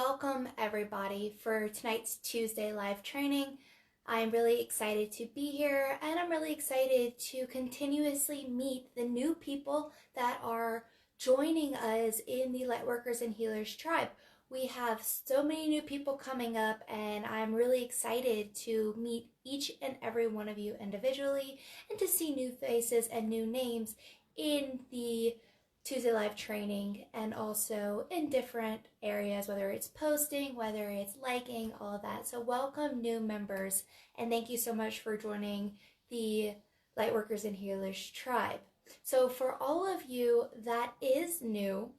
welcome everybody for tonight's Tuesday live training. I'm really excited to be here, and I'm really excited to continuously meet the new people that are joining us in the Lightworkers and Healers tribe. We have so many new people coming up, and I'm really excited to meet each and every one of you individually and to see new faces and new names in the Tuesday live training, and also in different areas, whether it's posting, whether it's liking, all of that. So welcome new members, and thank you so much for joining the Lightworkers and Healers tribe. So for all of you that is new,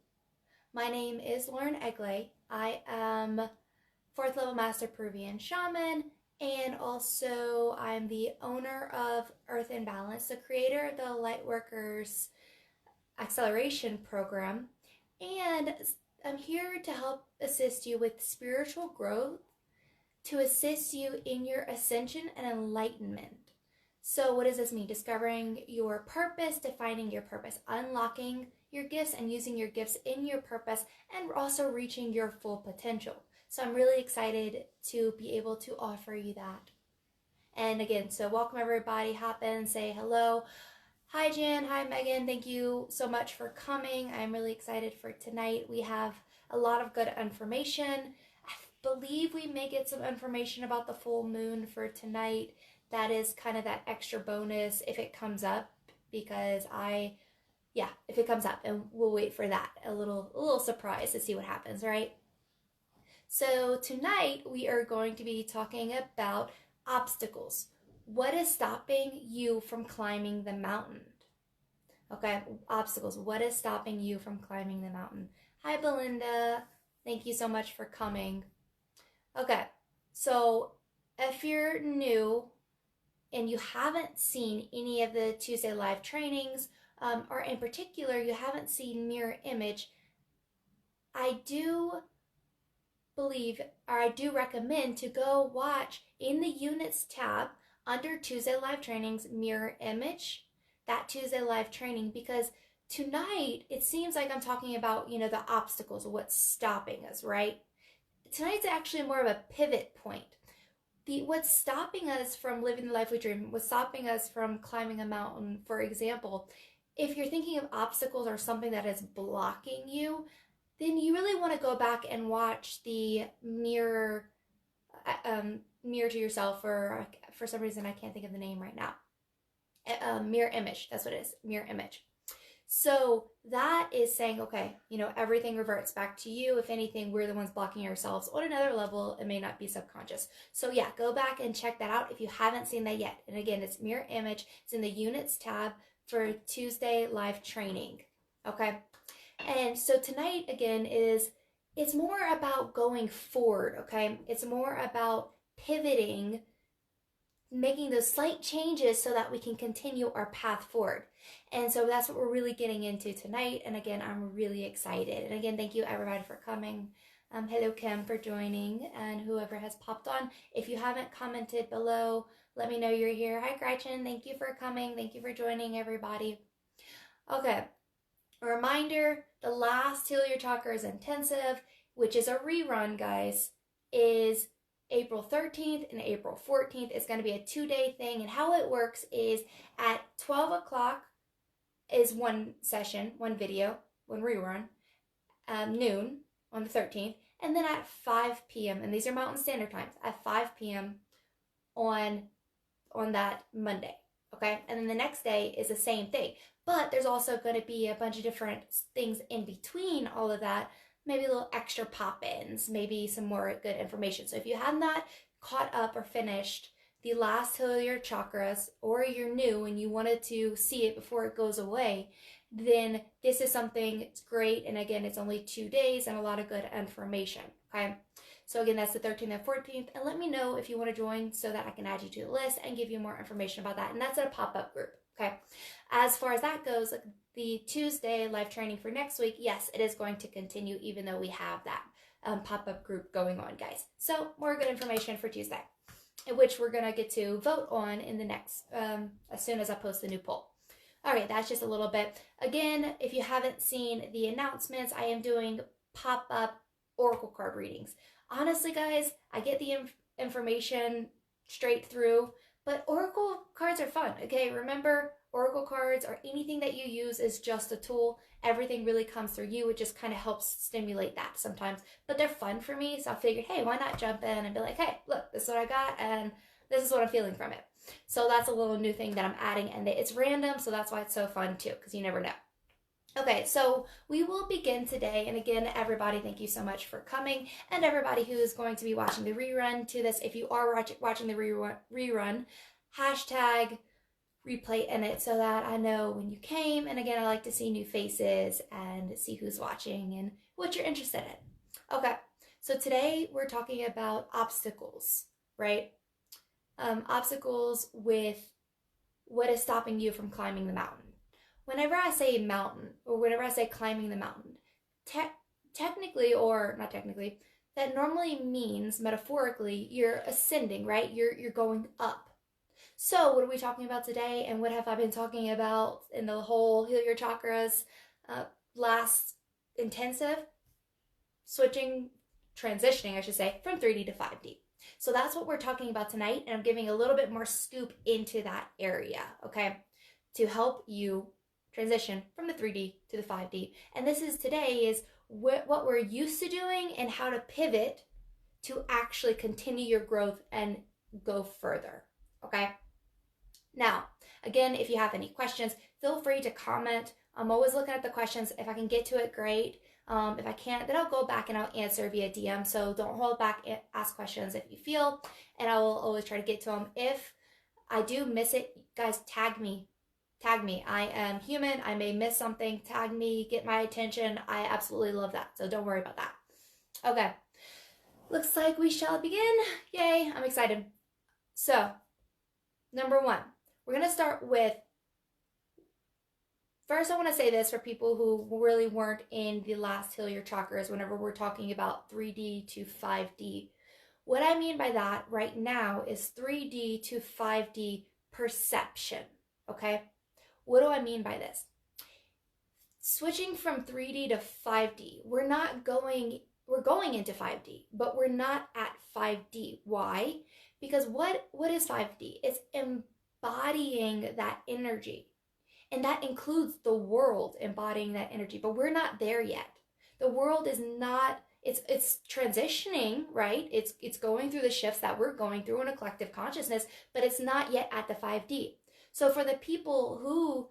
my name is Egle. I am 4th level Master Peruvian Shaman, and also I'm the owner of Earth in Balance, the creator of the Lightworkers Acceleration Program, and I'm here to help assist you with spiritual growth, to assist you in your ascension and enlightenment. So what does this mean? Discovering your purpose, defining your purpose, unlocking your gifts and using your gifts in your purpose, and also reaching your full potential. So I'm really excited to be able to offer you that. And again, so welcome everybody. Hop in, say hello. Hi Jan, hi Megan, thank you so much for coming. I'm really excited for tonight. We have a lot of good information. I believe we may get some information about the full moon for tonight. That is kind of that extra bonus if it comes up, because if it comes up, and we'll wait for that. A little surprise to see what happens, right? So tonight we are going to be talking about obstacles. What is stopping you from climbing the mountain? Okay, obstacles. What is stopping you from climbing the mountain? Hi, Belinda. Thank you so much for coming. Okay, so if you're new and you haven't seen any of the Tuesday live trainings, or in particular, you haven't seen Mirror Image, I do recommend to go watch in the Units tab under Tuesday live trainings, Mirror Image, that Tuesday live training, because tonight it seems like I'm talking about, the obstacles, what's stopping us, right? Tonight's actually more of a pivot point. What's stopping us from living the life we dream, what's stopping us from climbing a mountain, for example, if you're thinking of obstacles or something that is blocking you, then you really want to go back and watch the mirror to yourself, or for some reason I can't think of the name right now. Mirror Image, that's what it is, Mirror Image. So that is saying, okay, everything reverts back to you. If anything, we're the ones blocking ourselves. On another level, it may not be subconscious. So yeah, go back and check that out if you haven't seen that yet. And again, it's Mirror Image. It's in the Units tab for Tuesday live training. Okay. And so tonight, again, it's more about going forward, okay? It's more about pivoting, making those slight changes so that we can continue our path forward. And so that's what we're really getting into tonight. And again, I'm really excited. And again, thank you everybody for coming. Hello Kim for joining, and whoever has popped on. If you haven't commented below, let me know you're here. Hi Gretchen, thank you for coming. Thank you for joining everybody. Okay. A reminder, the last Heal Your Chakras Intensive, which is a rerun, guys, is April 13th and April 14th. It's going to be a 2-day thing, and how it works is at 12 o'clock is one session, one video, one rerun, noon on the 13th, and then at 5 p.m., and these are Mountain Standard Times, at 5 p.m. on that Monday. Okay, and then the next day is the same thing. But there's also going to be a bunch of different things in between all of that, maybe a little extra pop-ins, maybe some more good information. So if you have not caught up or finished the last Heal Your Chakras, or you're new and you wanted to see it before it goes away, then this is something that's great. And again, it's only 2 days and a lot of good information. Okay. So again, that's the 13th and 14th. And let me know if you want to join so that I can add you to the list and give you more information about that. And that's in a pop-up group. Okay. As far as that goes, the Tuesday live training for next week, yes, it is going to continue even though we have that pop-up group going on, guys. So more good information for Tuesday, which we're going to get to vote on in the next, as soon as I post the new poll. All right, that's just a little bit. Again, if you haven't seen the announcements, I am doing pop-up oracle card readings. Honestly, guys, I get the information straight through, but oracle cards are fun. Okay, remember, oracle cards or anything that you use is just a tool. Everything really comes through you. It just kind of helps stimulate that sometimes, but they're fun for me. So I figured, hey, why not jump in and be like, hey, look, this is what I got, and this is what I'm feeling from it. So that's a little new thing that I'm adding, and it's random, so that's why it's so fun too, because you never know. Okay, so we will begin today, and again, everybody, thank you so much for coming, and everybody who is going to be watching the rerun to this, if you are watching the rerun, hashtag replay in it so that I know when you came, and again, I like to see new faces and see who's watching and what you're interested in. Okay, so today we're talking about obstacles, right? Obstacles with what is stopping you from climbing the mountain. Whenever I say mountain, or whenever I say climbing the mountain, technically, or not technically, that normally means, metaphorically, you're ascending, right? You're going up. So what are we talking about today, and what have I been talking about in the whole Heal Your Chakras last intensive? Transitioning, I should say, from 3D to 5D. So that's what we're talking about tonight, and I'm giving a little bit more scoop into that area, okay, to help you transition from the 3D to the 5D. And this is today is what we're used to doing and how to pivot to actually continue your growth and go further, okay? Now, again, if you have any questions, feel free to comment. I'm always looking at the questions. If I can get to it, great. If I can't, then I'll go back and I'll answer via DM. So don't hold back, ask questions if you feel, and I will always try to get to them. If I do miss it, guys, tag me. Tag me. I am human. I may miss something. Tag me. Get my attention. I absolutely love that. So don't worry about that. Okay. Looks like we shall begin. Yay. I'm excited. So, number one, we're going to start with, first I want to say this for people who really weren't in the last Heal Your Chakras whenever we're talking about 3D to 5D. What I mean by that right now is 3D to 5D perception. Okay? What do I mean by this? Switching from 3D to 5D, we're going into 5D, but we're not at 5D. Why? Because what is 5D? It's embodying that energy. And that includes the world embodying that energy, but we're not there yet. The world is not, it's transitioning, right? It's going through the shifts that we're going through in a collective consciousness, but it's not yet at the 5D. So for the people who,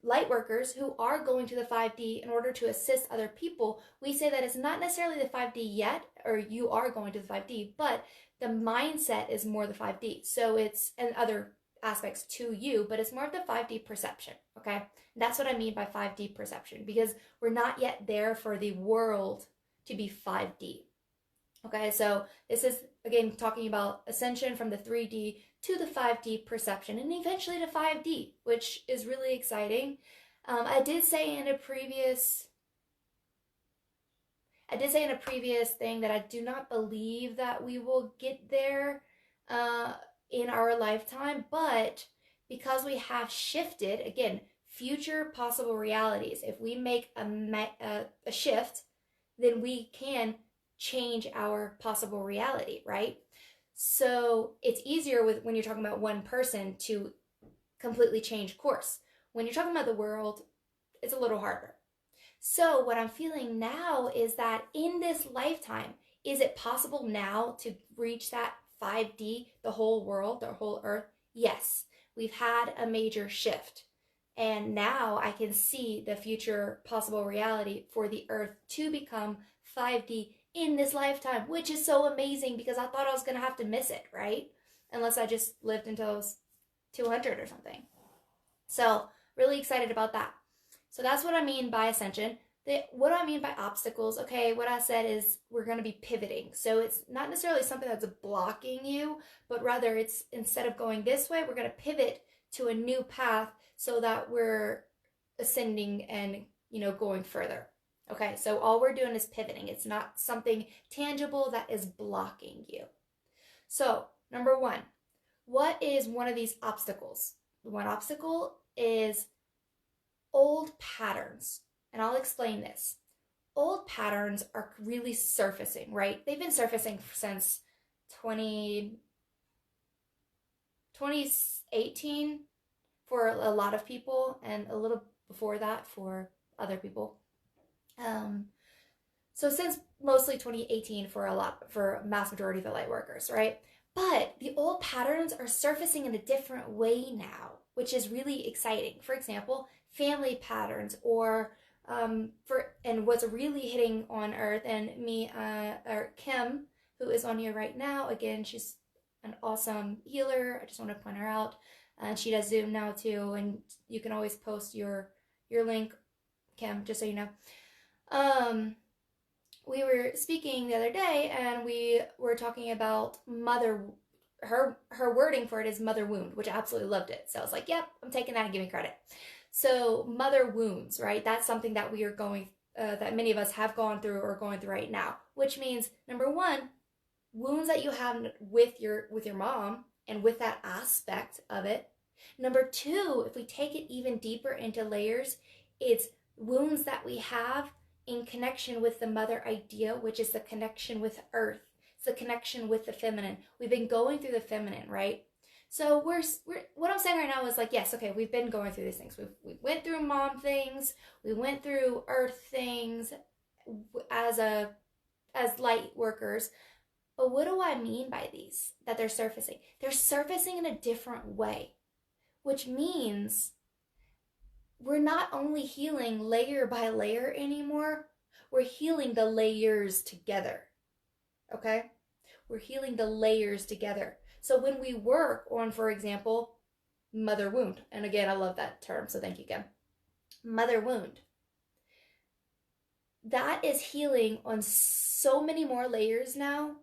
light workers who are going to the 5D in order to assist other people, we say that it's not necessarily the 5D yet, or you are going to the 5D, but the mindset is more the 5D. So it's, and other aspects to you, but it's more of the 5D perception, okay? That's what I mean by 5D perception, because we're not yet there for the world to be 5D. Okay, so this is, again, talking about ascension from the 3D to the 5D perception, and eventually to 5D, which is really exciting. I did say in a previous thing that I do not believe that we will get there in our lifetime, but because we have shifted, again, future possible realities, if we make a shift, then we can change our possible reality, right? So it's easier when you're talking about one person to completely change course. When you're talking about the world, it's a little harder. So what I'm feeling now is that in this lifetime, is it possible now to reach that 5D, the whole world, the whole earth? Yes, we've had a major shift. And now I can see the future possible reality for the earth to become 5D in this lifetime, which is so amazing because I thought I was going to have to miss it, right? Unless I just lived until I was 200 or something. So really excited about that. So that's what I mean by ascension. What do I mean by obstacles? Okay, what I said is we're going to be pivoting. So it's not necessarily something that's blocking you, but rather it's, instead of going this way, we're going to pivot to a new path so that we're ascending and, going further. Okay, so all we're doing is pivoting. It's not something tangible that is blocking you. So, number one, what is one of these obstacles? One obstacle is old patterns. And I'll explain this. old patterns are really surfacing, right? They've been surfacing since 2018 for a lot of people, and a little before that for other people. So since mostly 2018 for for mass majority of the light workers, right? But the old patterns are surfacing in a different way now, which is really exciting. For example, family patterns, or and what's really hitting on Earth, and me, or Kim, who is on here right now. Again, she's an awesome healer. I just want to point her out. And she does Zoom now too, and you can always post your link, Kim, just so you know. We were speaking the other day, and we were talking about her wording for it is mother wound, which I absolutely loved it. So I was like, yep, I'm taking that and giving credit. So mother wounds, right? That's something that we are going, that many of us have gone through or going through right now, which means, number one, wounds that you have with your mom and with that aspect of it. Number two, if we take it even deeper into layers, it's wounds that we have in connection with the mother idea, which is the connection with earth. It's the connection with the feminine. We've been going through the feminine, right? So we're what I'm saying right now is like, yes, okay, we've been going through these things. We went through mom things, we went through earth things as light workers. But what do I mean by these that they're surfacing? They're surfacing in a different way, which means we're not only healing layer by layer anymore, we're healing the layers together. Okay? We're healing the layers together. So when we work on, for example, mother wound, and again, I love that term, so thank you, Kim. Mother wound. That is healing on so many more layers now.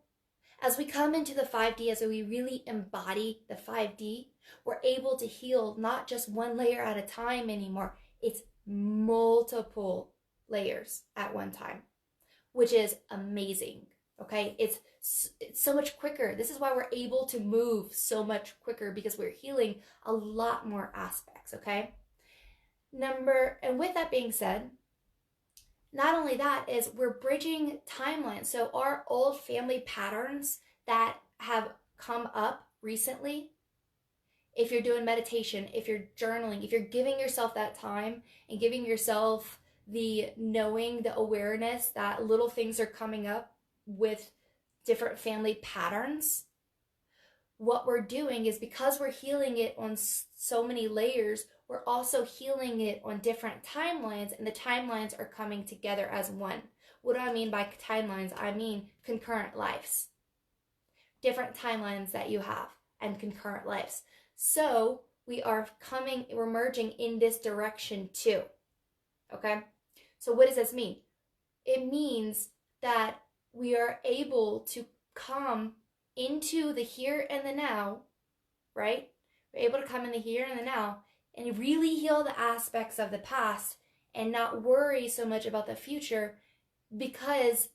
As we come into the 5D, as we really embody the 5D, we're able to heal not just one layer at a time anymore. It's multiple layers at one time, which is amazing. Okay, it's so much quicker. This is why we're able to move so much quicker, because we're healing a lot more aspects. Okay, and with that being said, not only that is we're bridging timelines. So our old family patterns that have come up recently, if you're doing meditation, if you're journaling, if you're giving yourself that time and giving yourself the knowing, the awareness that little things are coming up with different family patterns, what we're doing is, because we're healing it on so many layers, we're also healing it on different timelines, and the timelines are coming together as one. What do I mean by timelines? I mean concurrent lives. Different timelines that you have and concurrent lives. So we're merging in this direction too. Okay? So what does this mean? It means that we are able to come into the here and the now, right? We're able to come in the here and the now and really heal the aspects of the past and not worry so much about the future, because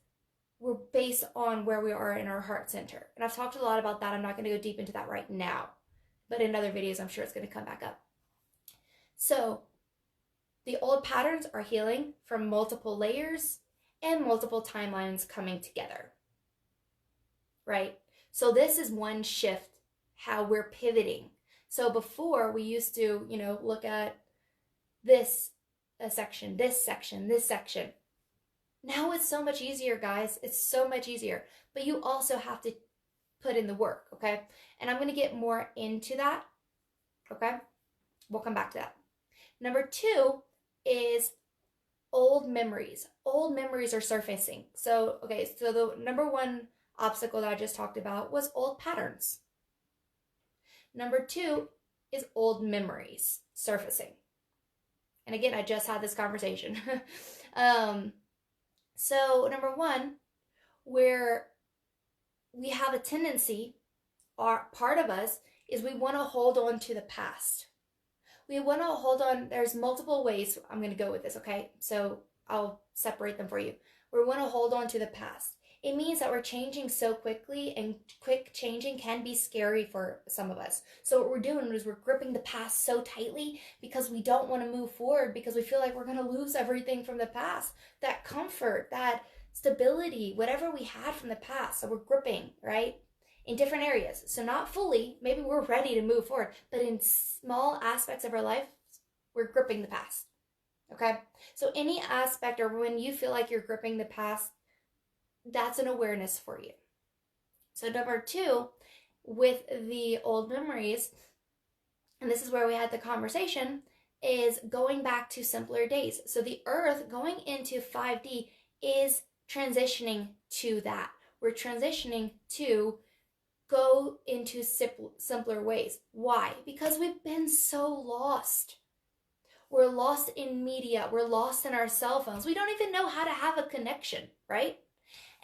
we're based on where we are in our heart center. And I've talked a lot about that. I'm not going to go deep into that right now, but in other videos, I'm sure it's going to come back up. So the old patterns are healing from multiple layers and multiple timelines coming together, right? So this is one shift, how we're pivoting. So before, we used to, look at this section, this section, this section. Now it's so much easier, guys. It's so much easier. But you also have to put in the work, okay? And I'm going to get more into that, okay? We'll come back to that. Number 2 is old memories. Old memories are surfacing. So the number 1 obstacle that I just talked about was old patterns. Number 2 is old memories surfacing. And again, I just had this conversation. So number 1, where we have a tendency, part of us, is we want to hold on to the past. We want to hold on. There's multiple ways I'm going to go with this, okay? So I'll separate them for you. We want to hold on to the past. It means that we're changing so quickly, and quick changing can be scary for some of us. So what we're doing is we're gripping the past so tightly because we don't want to move forward, because we feel like we're going to lose everything from the past, that comfort, that stability, whatever we had from the past. So we're gripping, right? In different areas. So not fully, maybe we're ready to move forward, but in small aspects of our life, we're gripping the past. Okay? So any aspect, or when you feel like you're gripping the past, that's an awareness for you. So number 2, with the old memories, and this is where we had the conversation, is going back to simpler days. So the earth going into 5D is transitioning to that. We're transitioning to go into simpler ways. Why? Because we've been so lost. We're lost in media. We're lost in our cell phones. We don't even know how to have a connection, right?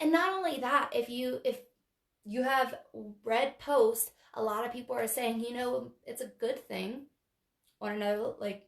And not only that, if you have read posts, a lot of people are saying, it's a good thing. Want to know, like,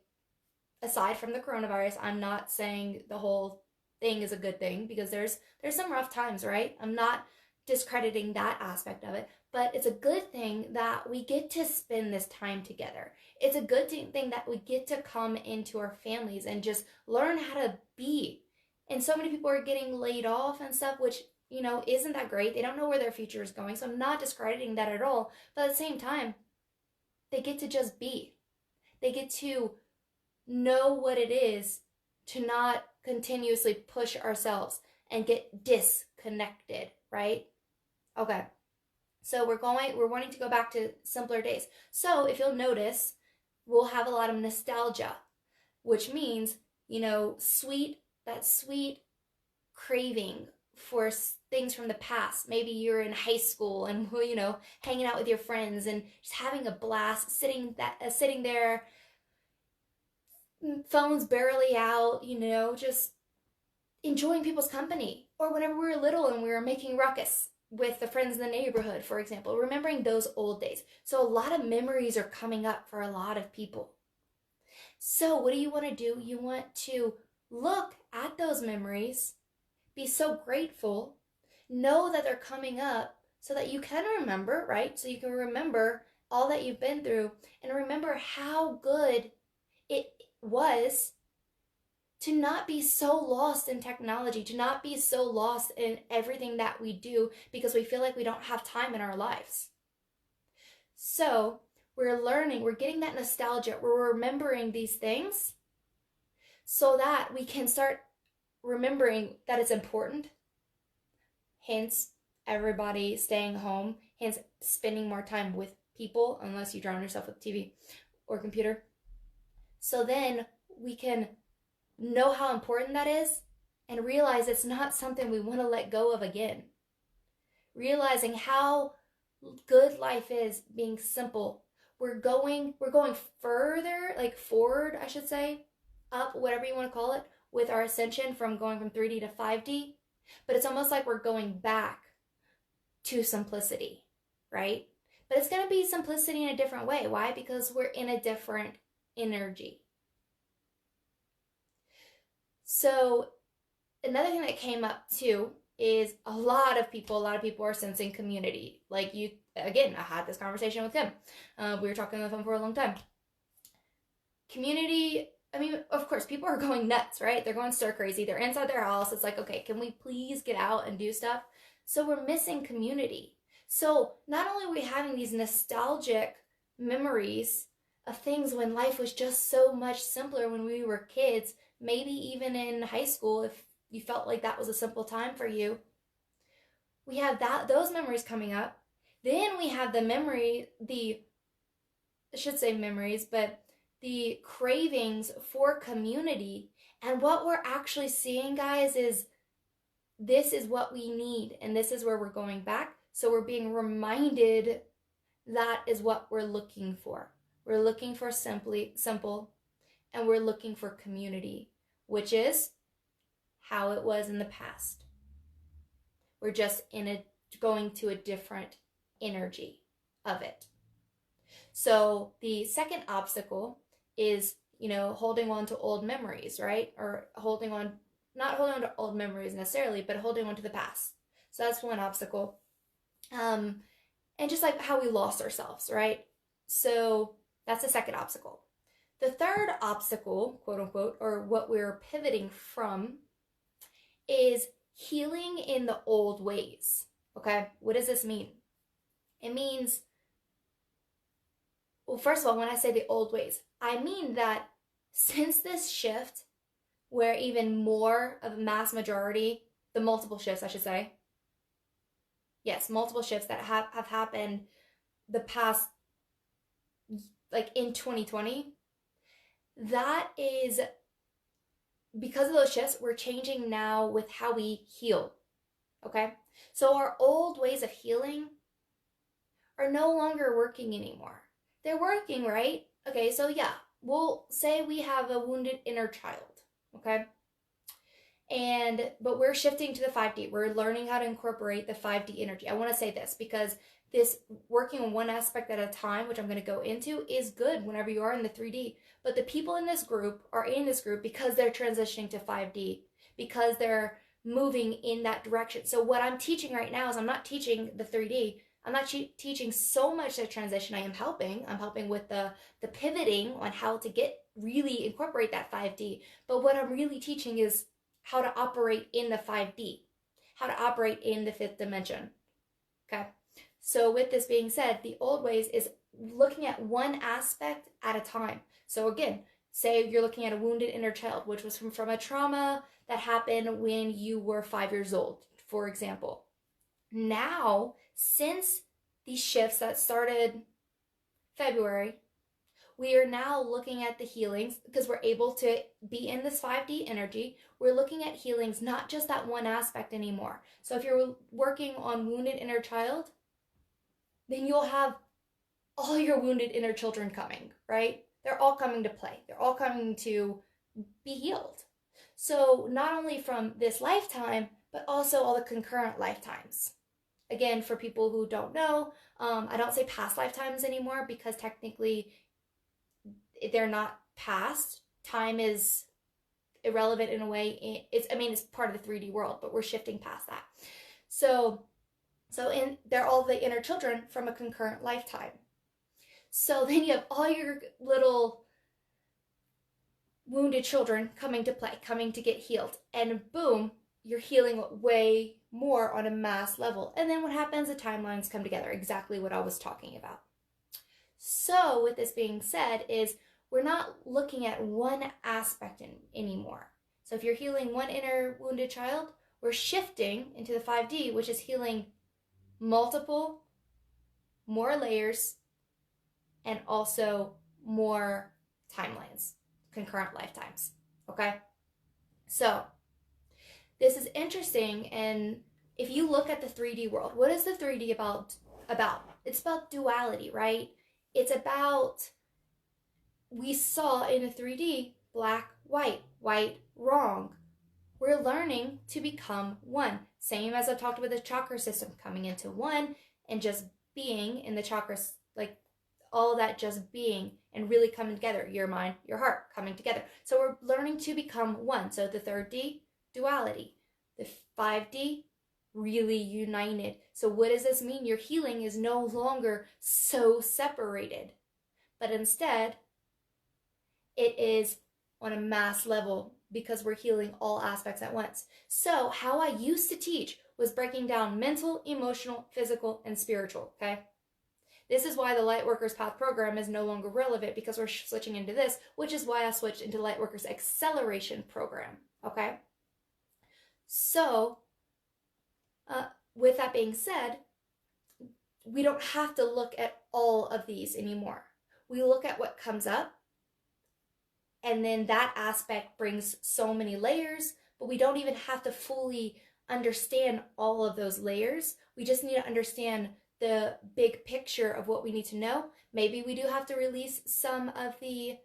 aside from the coronavirus, I'm not saying the whole thing is a good thing, because there's some rough times, right? I'm not discrediting that aspect of it, but it's a good thing that we get to spend this time together. It's a good thing that we get to come into our families and just learn how to be. And so many people are getting laid off and stuff, which, isn't that great? They don't know where their future is going. So I'm not discrediting that at all. But at the same time, they get to just be. They get to know what it is to not continuously push ourselves and get disconnected, right? Okay. So we're wanting to go back to simpler days. So if you'll notice, we'll have a lot of nostalgia, which means, that sweet craving for things from the past. Maybe you're in high school and, hanging out with your friends and just having a blast, sitting there, phones barely out, just enjoying people's company. Or whenever we were little and we were making ruckus with the friends in the neighborhood, for example, remembering those old days. So a lot of memories are coming up for a lot of people. So what do you want to do? You want to look at those memories, be so grateful, know that they're coming up so that you can remember, right? So you can remember all that you've been through and remember how good it was to not be so lost in technology, to not be so lost in everything that we do because we feel like we don't have time in our lives. So we're learning, we're getting that nostalgia, we're remembering these things so that we can start remembering that it's important. Hence, everybody staying home, hence spending more time with people, unless you drown yourself with TV or computer. So then we can know how important that is and realize it's not something we want to let go of again. Realizing how good life is being simple. We're going further, like forward, I should say, up, whatever you want to call it, with our ascension from going from 3D to 5D. But it's almost like we're going back to simplicity, right? But it's going to be simplicity in a different way. Why? Because we're in a different energy. So another thing that came up too is a lot of people are sensing community. Like again, I had this conversation with him. We were talking on the phone for a long time. Community, I mean, of course, people are going nuts, right? They're going stir crazy. They're inside their house. It's like, okay, can we please get out and do stuff? So we're missing community. So not only are we having these nostalgic memories of things when life was just so much simpler when we were kids, maybe even in high school, if you felt like that was a simple time for you. We have those memories coming up. Then we have the cravings for community. And what we're actually seeing, guys, is this is what we need. And this is where we're going back. So we're being reminded that is what we're looking for. We're looking for simple, and we're looking for community, which is how it was in the past. We're just going to a different energy of it. So the second obstacle is, holding on to old memories, right? Or not holding on to old memories necessarily, but holding on to the past. So that's one obstacle. And just like how we lost ourselves, right? So that's the second obstacle. The third obstacle, quote unquote, or what we're pivoting from, is healing in the old ways. Okay, what does this mean? It means, well, first of all, when I say the old ways, I mean that since this shift, where even more of a mass majority, the multiple shifts, I should say, yes, multiple shifts that have happened the past, like in 2020, that is because of those shifts, we're changing now with how we heal. Okay? So our old ways of healing are no longer working anymore. They're working, right? Okay, so yeah, we'll say we have a wounded inner child, okay? But we're shifting to the 5D. We're learning how to incorporate the 5D energy. I want to say this because this working on one aspect at a time, which I'm going to go into, is good whenever you are in the 3D. But the people in this group are in this group because they're transitioning to 5D, because they're moving in that direction. So what I'm teaching right now is I'm not teaching the 3D. I'm not teaching so much the transition. I'm helping with the pivoting on how to really incorporate that 5D. But what I'm really teaching is how to operate in the 5D, how to operate in the fifth dimension. Okay. So with this being said, the old ways is looking at one aspect at a time. So again, say you're looking at a wounded inner child, which was from a trauma that happened when you were 5 years old, for example. Now, since these shifts that started February, we are now looking at the healings because we're able to be in this 5D energy. We're looking at healings, not just that one aspect anymore. So if you're working on wounded inner child, then you'll have all your wounded inner children coming, right? They're all coming to play. They're all coming to be healed. So not only from this lifetime, but also all the concurrent lifetimes. Again, for people who don't know, I don't say past lifetimes anymore because technically they're not past. Time is irrelevant in a way. It's part of the 3D world, but we're shifting past that. So they're all the inner children from a concurrent lifetime. So then you have all your little wounded children coming to play, coming to get healed, and boom, you're healing way more on a mass level. And then what happens? The timelines come together, exactly what I was talking about. So with this being said, is we're not looking at one aspect anymore. So if you're healing one inner wounded child, we're shifting into the 5D, which is healing multiple, more layers, and also more timelines, concurrent lifetimes. Okay? So this is interesting, and if you look at the 3D world, what is the 3D about? It's about duality, right? It's about, we saw in the 3D, black, white, wrong. We're learning to become one. Same as I've talked about the chakra system, coming into one and just being in the chakras, like all of that just being and really coming together. Your mind, your heart coming together. So we're learning to become one. So the 3D, duality. The 5D, really united. So what does this mean? Your healing is no longer so separated, but instead it is on a mass level because we're healing all aspects at once. So how I used to teach was breaking down mental, emotional, physical, and spiritual, okay? This is why the Lightworkers Path program is no longer relevant because we're switching into this, which is why I switched into Lightworkers Acceleration program, okay? So, with that being said, we don't have to look at all of these anymore. We look at what comes up, and then that aspect brings so many layers, but we don't even have to fully understand all of those layers. We just need to understand the big picture of what we need to know. Maybe we do have to release some of the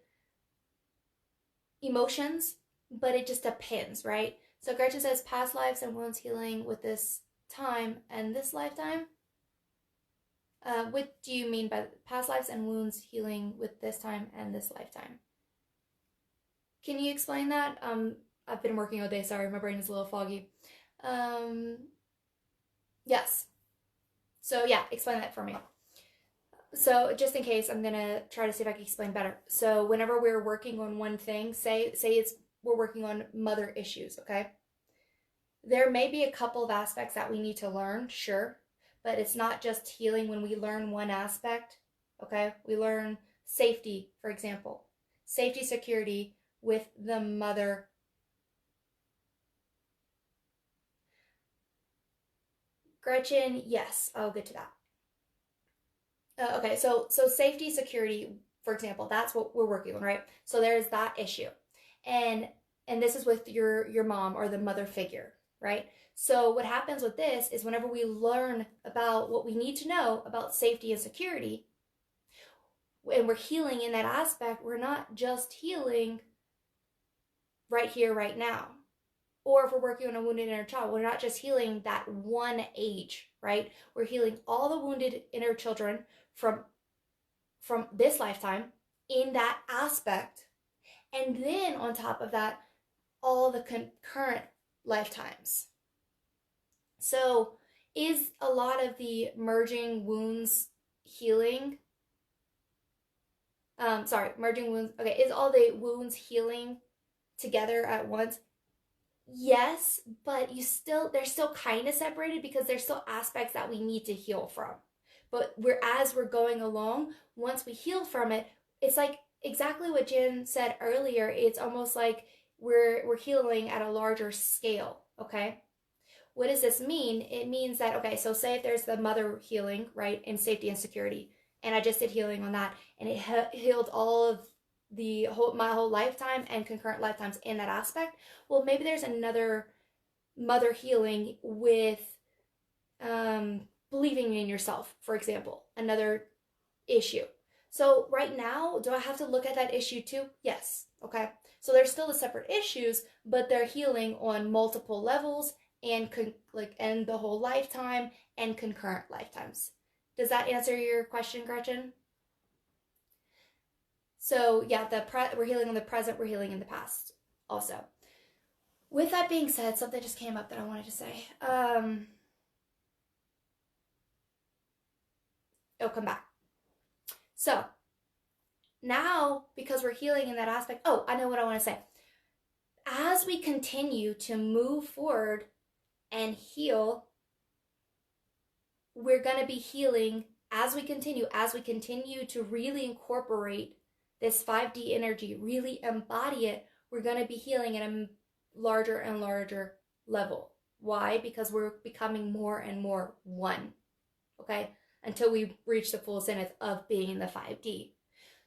emotions, but it just depends, right? So Gretchen says past lives and wounds healing with this time and this lifetime. What do you mean by past lives and wounds healing with this time and this lifetime? Can you explain that? I've been working all day, sorry, my brain is a little foggy. Yes. So yeah, explain that for me. So just in case, I'm gonna try to see if I can explain better. So whenever we're working on one thing, say it's we're working on mother issues, okay? There may be a couple of aspects that we need to learn, sure, but it's not just healing when we learn one aspect, okay? We learn safety, for example, safety, security with the mother. Gretchen, yes, I'll get to that. Okay, so safety, security, for example, that's what we're working on, right? So there's that issue, and and this is with your mom or the mother figure, right? So what happens with this is whenever we learn about what we need to know about safety and security, and we're healing in that aspect, we're not just healing right here, right now. Or if we're working on a wounded inner child, we're not just healing that one age, right? We're healing all the wounded inner children from this lifetime in that aspect. And then on top of that, all the concurrent lifetimes. So is a lot of the merging wounds healing? Merging wounds. Okay, is all the wounds healing together at once? Yes, but they're still kind of separated because there's still aspects that we need to heal from. But as we're going along, once we heal from it, it's like exactly what Jen said earlier. It's almost like we're healing at a larger scale, okay? What does this mean? It means that, okay, so say if there's the mother healing, right, in safety and security, and I just did healing on that, and it healed all of my whole lifetime and concurrent lifetimes in that aspect. Well, maybe there's another mother healing with believing in yourself, for example, another issue. So right now, do I have to look at that issue too? Yes. Okay. So they're still the separate issues, but they're healing on multiple levels and and the whole lifetime and concurrent lifetimes. Does that answer your question, Gretchen? So yeah, we're healing in the present, we're healing in the past also. With that being said, something just came up that I wanted to say. It'll come back. So now, because we're healing in that aspect, oh, I know what I want to say. As we continue to move forward and heal, we're going to be healing as we continue to really incorporate this 5D energy, really embody it. We're going to be healing at a larger and larger level. Why? Because we're becoming more and more one, okay? Until we reach the full zenith of being in the 5D.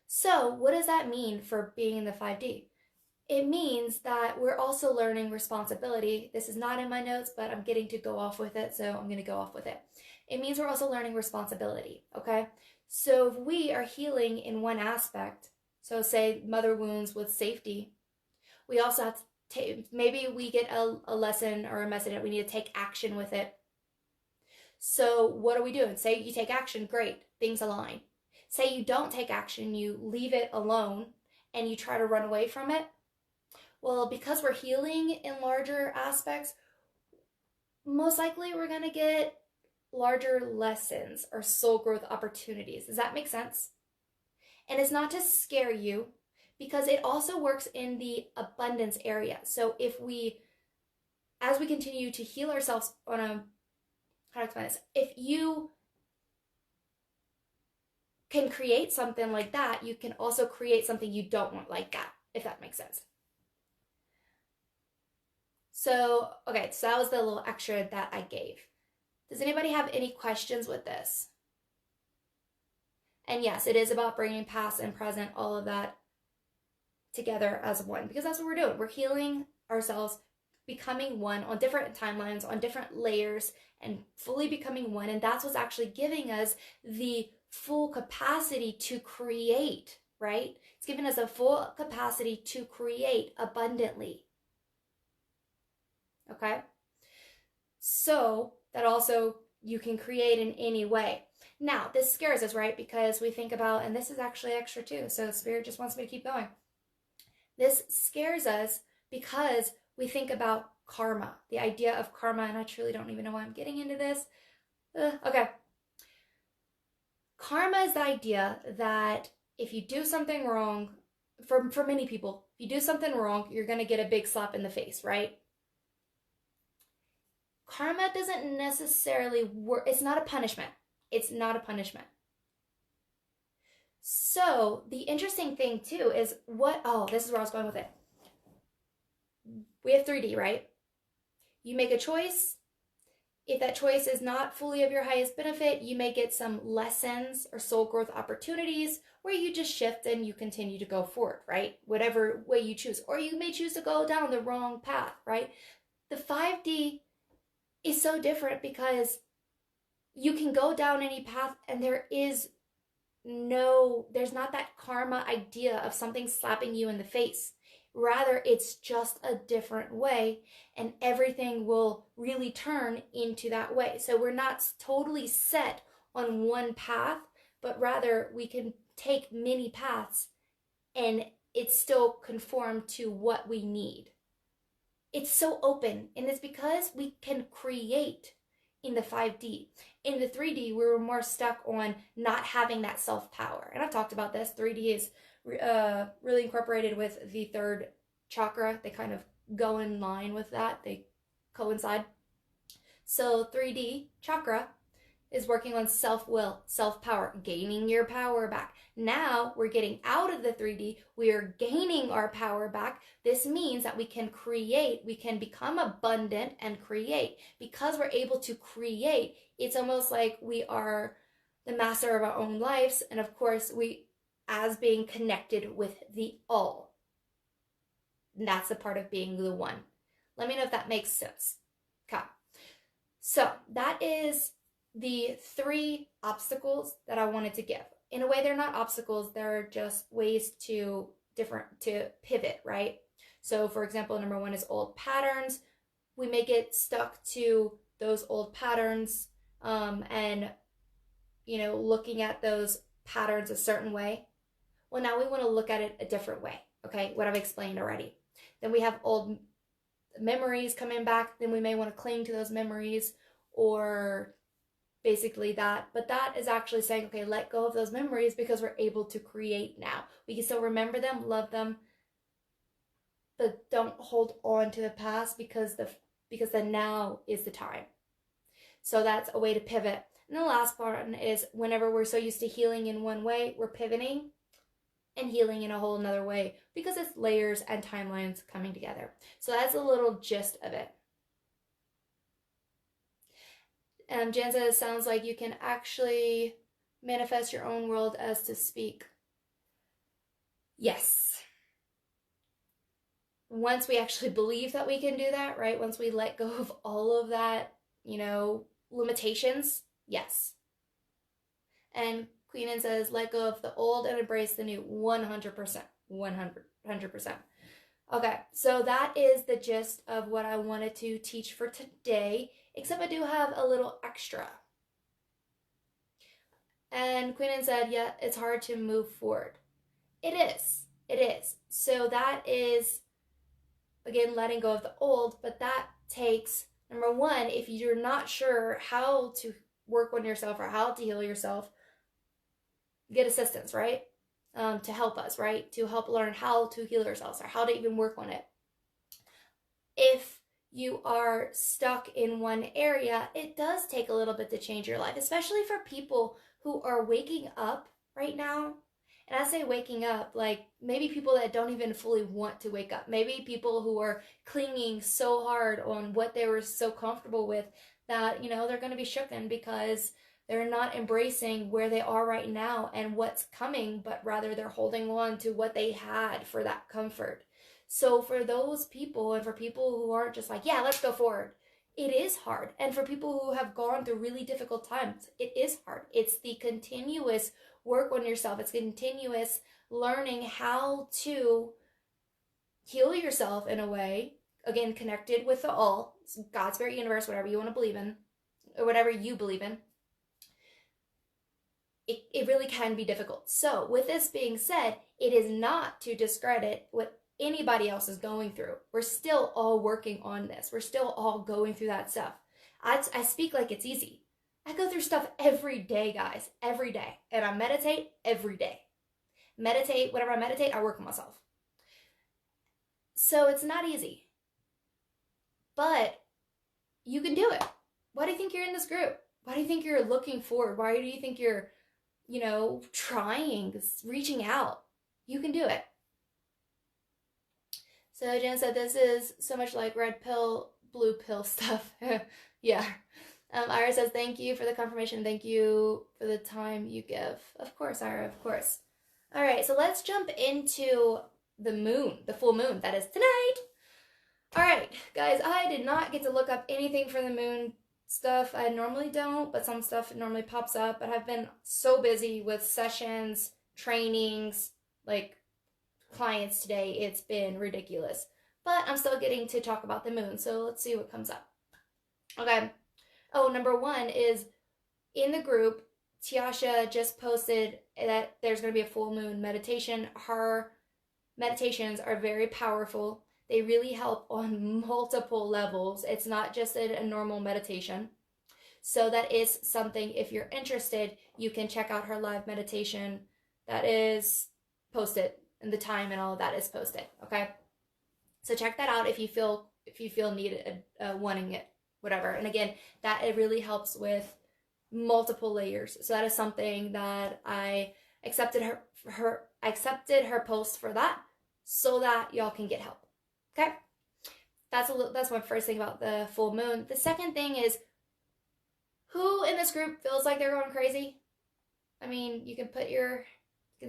So, what does that mean for being in the 5D? It means that we're also learning responsibility. This is not in my notes, but I'm getting to go off with it, so I'm going to go off with it. It means we're also learning responsibility, okay? So if we are healing in one aspect, so say mother wounds with safety, we also have to maybe we get a lesson or a message that we need to take action with it. So what are we doing? Say you take action, great, things align. Say you don't take action, you leave it alone and you try to run away from it. Well, because we're healing in larger aspects, most likely we're going to get larger lessons or soul growth opportunities. Does that make sense? And it's not to scare you because it also works in the abundance area. So as we continue to heal ourselves on how to explain this? If you can create something like that, you can also create something you don't want like that, if that makes sense. So, okay, so that was the little extra that I gave. Does anybody have any questions with this? And yes, it is about bringing past and present, all of that together as one, because that's what we're doing. We're healing ourselves, becoming one on different timelines, on different layers, and fully becoming one. And that's what's actually giving us the full capacity to create, right? It's giving us a full capacity to create abundantly. Okay? So that also you can create in any way. Now, this scares us, right? Because we think about, and this is actually extra too, so Spirit just wants me to keep going. This scares us because we think about karma, the idea of karma, and I truly don't even know why I'm getting into this. Okay. Karma is the idea that if you do something wrong, for many people, if you do something wrong, you're going to get a big slap in the face, right? Karma doesn't necessarily work. It's not a punishment. It's not a punishment. So the interesting thing too is this is where I was going with it. We have 3D, right? You make a choice. If that choice is not fully of your highest benefit, you may get some lessons or soul growth opportunities where you just shift and you continue to go forward, right? Whatever way you choose. Or you may choose to go down the wrong path, right? The 5D is so different because you can go down any path and there's not that karma idea of something slapping you in the face. Rather, it's just a different way, and everything will really turn into that way. So we're not totally set on one path, but rather we can take many paths and it's still conform to what we need. It's so open, and it's because we can create in the 5D. In the 3D, we were more stuck on not having that self-power. And I've talked about this. 3D is really incorporated with the third chakra. They kind of go in line with that. They coincide. So 3D chakra is working on self-will, self-power, gaining your power back. Now we're getting out of the 3D. We are gaining our power back. This means that we can create, we can become abundant and create. Because we're able to create, it's almost like we are the master of our own lives. And of course, we, as being connected with the all. And that's a part of being the one. Let me know if that makes sense. Okay. So that is the 3 obstacles that I wanted to give. In a way, they're not obstacles, they're just ways to pivot, right? So for example, number 1 is old patterns. We may get stuck to those old patterns and looking at those patterns a certain way. Well, now we want to look at it a different way, okay? What I've explained already. Then we have old memories coming back. Then we may want to cling to those memories or basically that. But that is actually saying, okay, let go of those memories because we're able to create now. We can still remember them, love them, but don't hold on to the past because the now is the time. So that's a way to pivot. And the last part is whenever we're so used to healing in one way, we're pivoting and healing in a whole another way because it's layers and timelines coming together. So that's a little gist of it. Jen says, sounds like you can actually manifest your own world as to speak. Yes. Once we actually believe that we can do that, right? Once we let go of all of that, limitations, yes. And Queenan says, let go of the old and embrace the new. 100%. 100%. Okay, so that is the gist of what I wanted to teach for today, except I do have a little extra. And Queenan said, yeah, it's hard to move forward. It is. It is. So that is, again, letting go of the old, but that takes, number 1, if you're not sure how to work on yourself or how to heal yourself, get assistance, right? To help us, right? To help learn how to heal ourselves or how to even work on it. If you are stuck in one area, it does take a little bit to change your life, especially for people who are waking up right now. And I say waking up, like maybe people that don't even fully want to wake up. Maybe people who are clinging so hard on what they were so comfortable with that, they're going to be shooken because they're not embracing where they are right now and what's coming, but rather they're holding on to what they had for that comfort. So for those people and for people who aren't just like, yeah, let's go forward, it is hard. And for people who have gone through really difficult times, it is hard. It's the continuous work on yourself. It's continuous learning how to heal yourself in a way, again, connected with the all, God, Spirit, Universe, whatever you want to believe in, or whatever you believe in. It really can be difficult. So with this being said, it is not to discredit what anybody else is going through. We're still all working on this. We're still all going through that stuff. I speak like it's easy. I go through stuff every day, guys, every day. And I meditate every day. Whenever I meditate, I work on myself. So it's not easy. But you can do it. Why do you think you're in this group? Why do you think you're looking forward? Why do you think you're, trying, reaching out? You can do it. So Jan said this is so much like red pill, blue pill stuff. Yeah. Ira says, thank you for the confirmation. Thank you for the time you give. Of course, Ira, of course. All right, so let's jump into the moon, the full moon. That is tonight. All right, guys, I did not get to look up anything for the moon stuff. I normally don't, but some stuff normally pops up. But I've been so busy with sessions, trainings, like clients today. It's been ridiculous. But I'm still getting to talk about the moon, so let's see what comes up. Okay. Oh, number one is in the group, Tiasha just posted that there's going to be a full moon meditation. Her meditations are very powerful. They really help on multiple levels. It's not just a normal meditation. So that is something, if you're interested, you can check out her live meditation. That is posted, and the time and all of that is posted, okay? So check that out if you feel needed, wanting it, whatever. And again, that it really helps with multiple layers. So that is something that I accepted her post for that, so that y'all can get help. Okay, that's my first thing about the full moon. The second thing is, who in this group feels like they're going crazy? I mean, you can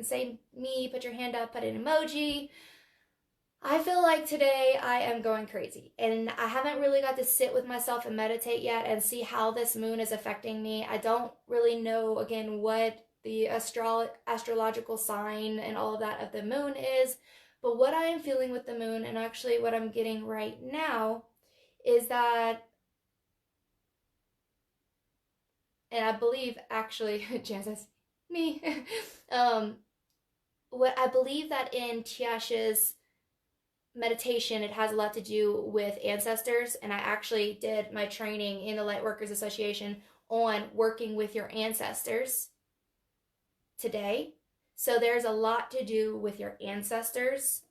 say me, put your hand up, put an emoji. I feel like today I am going crazy, and I haven't really got to sit with myself and meditate yet and see how this moon is affecting me. I don't really know, again, what the astrological sign and all of that of the moon is. But what I am feeling with the moon, and actually what I'm getting right now, is that, and I believe actually, Jan's me, what I believe that in Tiasha's meditation, it has a lot to do with ancestors, and I actually did my training in the Lightworkers Association on working with your ancestors today. So there's a lot to do with your ancestors.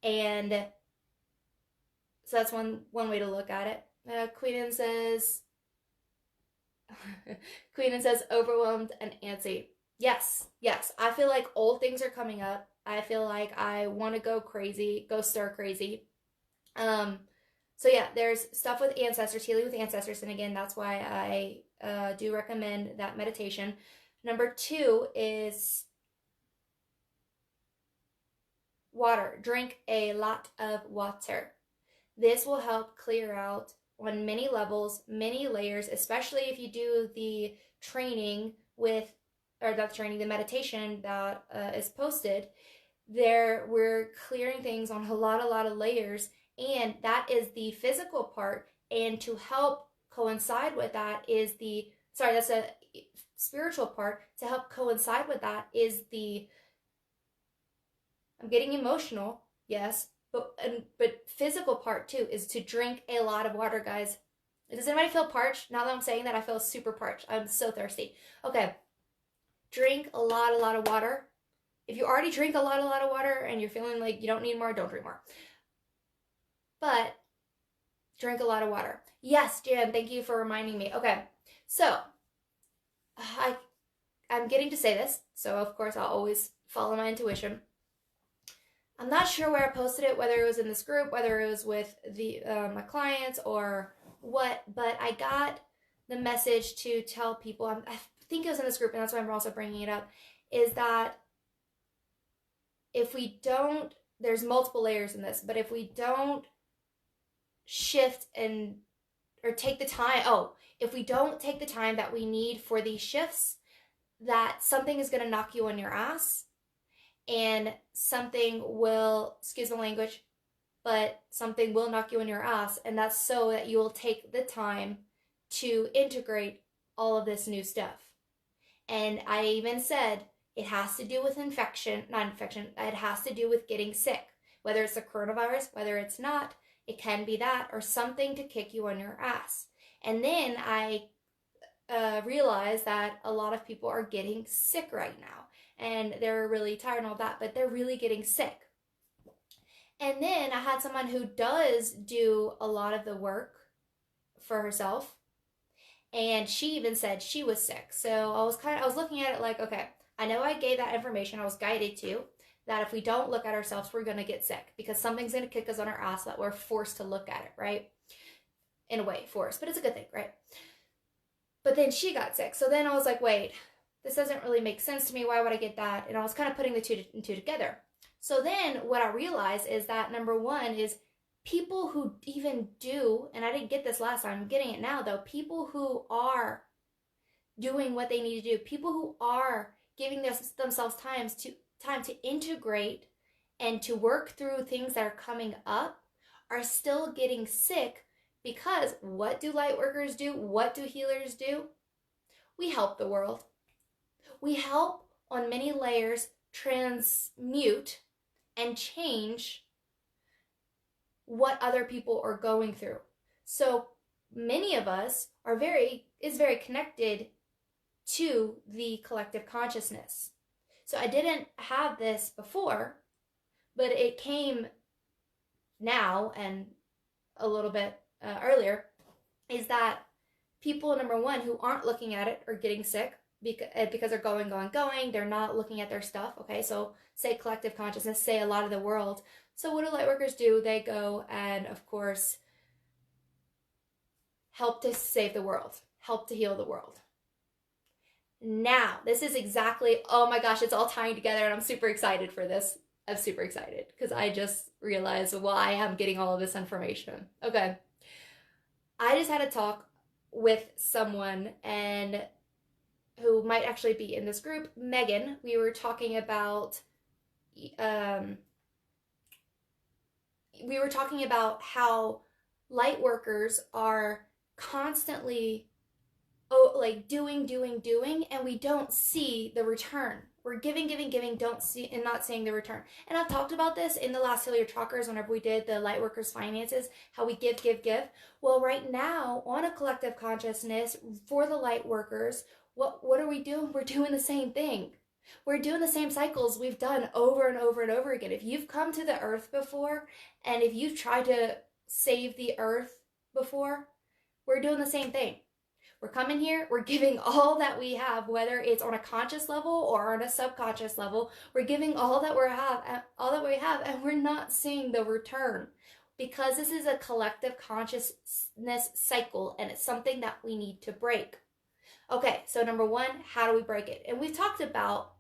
And so that's one way to look at it. Queenan says, overwhelmed and antsy. Yes. I feel like old things are coming up. I feel like I want to go crazy, go stir crazy. So yeah, there's stuff with ancestors, healing with ancestors. And again, that's why I do recommend that meditation. Number 2 is water. Drink a lot of water. This will help clear out on many levels, many layers, especially if you do the training the meditation that is posted. There, we're clearing things on a lot of layers, and that is the physical part. And to help coincide with that is that's a spiritual part. To help coincide with that is I'm getting emotional, yes, but physical part too is to drink a lot of water, guys. Does anybody feel parched? Now that I'm saying that, I feel super parched. I'm so thirsty. Okay, drink a lot of water. If you already drink a lot of water and you're feeling like you don't need more, don't drink more. But drink a lot of water. Yes, Jan, thank you for reminding me. Okay, so I'm getting to say this, so of course I'll always follow my intuition. I'm not sure where I posted it, whether it was in this group, whether it was with my clients or what, but I got the message to tell people, I think it was in this group, and that's why I'm also bringing it up, is that if we don't, there's multiple layers in this, but if we don't shift or take the time, if we don't take the time that we need for these shifts, that something is going to knock you on your ass, and something will, excuse the language, but something will knock you on your ass, and that's so that you will take the time to integrate all of this new stuff. And I even said, It has to do with infection, not infection, it has to do with getting sick. Whether it's the coronavirus, whether it's not, it can be that, or something to kick you on your ass. And then I realized that a lot of people are getting sick right now. And they're really tired and all that, but they're really getting sick. And then I had someone who does do a lot of the work for herself. And she even said she was sick. So I was looking at it like, okay, I know I gave that information, I was guided to, that if we don't look at ourselves, we're going to get sick because something's going to kick us on our ass that we're forced to look at it, right? In a way, forced, but it's a good thing, right? But then she got sick. So then I was like, wait, this doesn't really make sense to me. Why would I get that? And I was kind of putting the two together. So then what I realized is that number one is people who even do, and I didn't get this last time, I'm getting it now though, people who are doing what they need to do, people who are giving themselves time to integrate and to work through things that are coming up are still getting sick because what do light workers do? What do healers do? We help the world. We help on many layers transmute and change what other people are going through. So many of us is very connected to the collective consciousness. So I didn't have this before, but it came now and a little bit earlier, is that people, number one, who aren't looking at it are getting sick because they're going. They're not looking at their stuff, okay? So say collective consciousness, say a lot of the world. So what do light workers do? They go and, of course, help to save the world, help to heal the world. Now, this is exactly, oh my gosh, it's all tying together and I'm super excited for this. I'm super excited because I just realized why I'm getting all of this information. Okay. I just had a talk with someone and who might actually be in this group, Megan. We were talking about how light workers are constantly doing, and we don't see the return. We're giving, don't see, and not seeing the return. And I've talked about this in the last Heal Your Chakras whenever we did the light workers finances, how we give. Well, right now on a collective consciousness for the light workers, what are we doing? We're doing the same thing. We're doing the same cycles we've done over and over and over again. If you've come to the earth before, and if you've tried to save the earth before, we're doing the same thing. We're coming here, we're giving all that we have, whether it's on a conscious level or on a subconscious level. We're giving all that we have, and we're not seeing the return because this is a collective consciousness cycle, and it's something that we need to break. Okay, so number one, how do we break it? And we've talked about,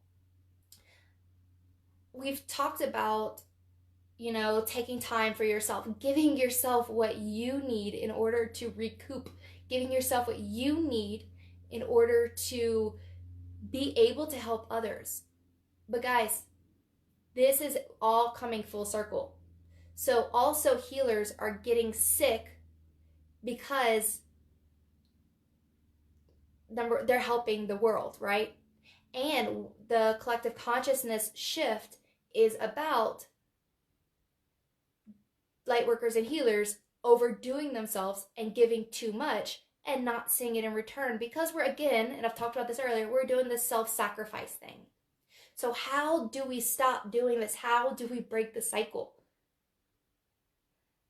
taking time for yourself, giving yourself what you need in order to recoup, giving yourself what you need in order to be able to help others. But guys, this is all coming full circle. So also healers are getting sick because they're helping the world, right? And the collective consciousness shift is about light workers and healers overdoing themselves and giving too much and not seeing it in return, because we're, again, and I've talked about this earlier, we're doing this self-sacrifice thing. So how do we stop doing this? How do we break the cycle?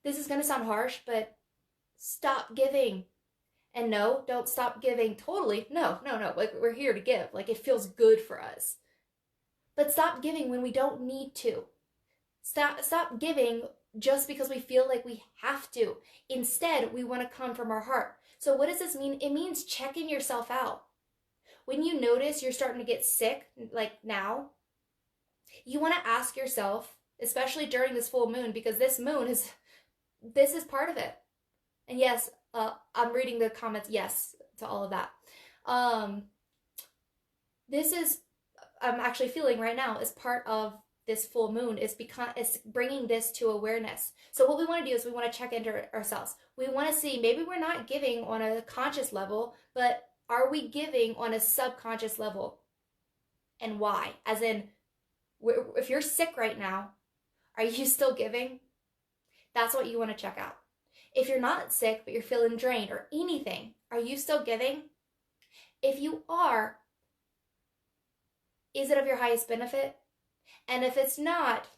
This is going to sound harsh, but stop giving. And no, don't stop giving totally. No. Like, we're here to give. Like, it feels good for us. But stop giving when we don't need to. Stop giving just because we feel like we have to. Instead, we want to come from our heart. So what does this mean? It means checking yourself out. When you notice you're starting to get sick, like now, you want to ask yourself, especially during this full moon, because this is part of it. And yes, I'm reading the comments, yes, to all of that. I'm actually feeling right now is part of this full moon, is bringing this to awareness. So what we want to do is we want to check into ourselves. We want to see, maybe we're not giving on a conscious level, but are we giving on a subconscious level? and why? As in, if you're sick right now, are you still giving? That's what you want to check out. If you're not sick, but you're feeling drained or anything, are you still giving? If you are, is it of your highest benefit? And if it's not,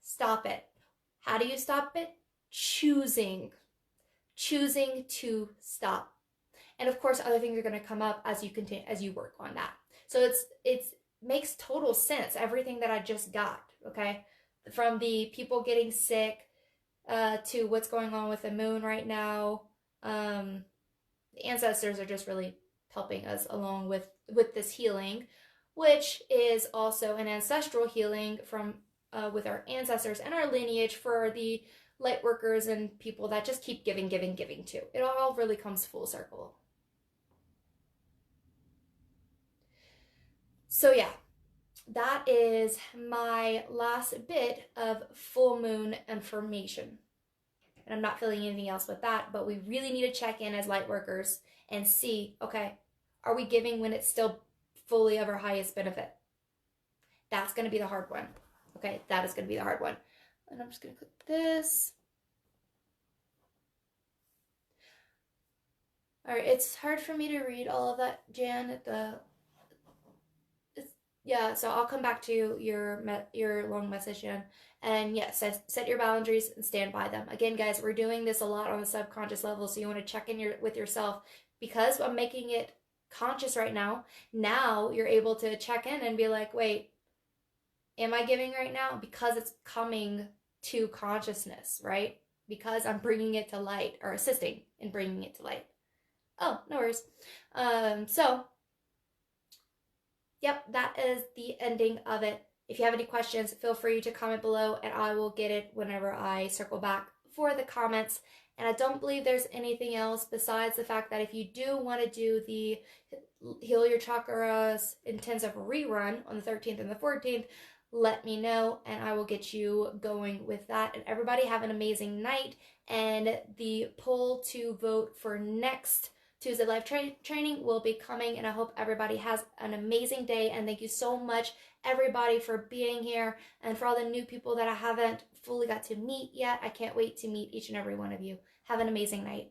stop it. How do you stop it? Choosing to stop. And of course, other things are going to come up as you continue, as you work on that. So it's makes total sense, everything that I just got, okay? From the people getting sick to what's going on with the moon right now. The ancestors are just really helping us along with this healing, which is also an ancestral healing from with our ancestors and our lineage for the light workers and people that just keep giving too. It all really comes full circle. So yeah, that is my last bit of full moon information. And I'm not feeling anything else with that, but we really need to check in as light workers and see, okay, are we giving when it's still fully of our highest benefit? That's going to be the hard one. Okay, that is going to be the hard one. And I'm just going to click this. All right, it's hard for me to read all of that, Jan. Yeah, so I'll come back to your long message, Jan. And yes, set your boundaries and stand by them. Again, guys, we're doing this a lot on the subconscious level, so you want to check in with yourself. Because I'm making it conscious right now, now you're able to check in and be like, wait, am I giving right now? Because it's coming to consciousness, right? Because I'm bringing it to light, or assisting in bringing it to light. Oh, no worries. So, yep, that is the ending of it. If you have any questions, feel free to comment below and I will get it whenever I circle back for the comments. And I don't believe there's anything else besides the fact that if you do want to do the Heal Your Chakras intensive rerun on the 13th and the 14th, let me know and I will get you going with that. And everybody have an amazing night. And the poll to vote for next Tuesday live training will be coming, and I hope everybody has an amazing day. And thank you so much, everybody, for being here, and for all the new people that I haven't fully got to meet yet. I can't wait to meet each and every one of you. Have an amazing night.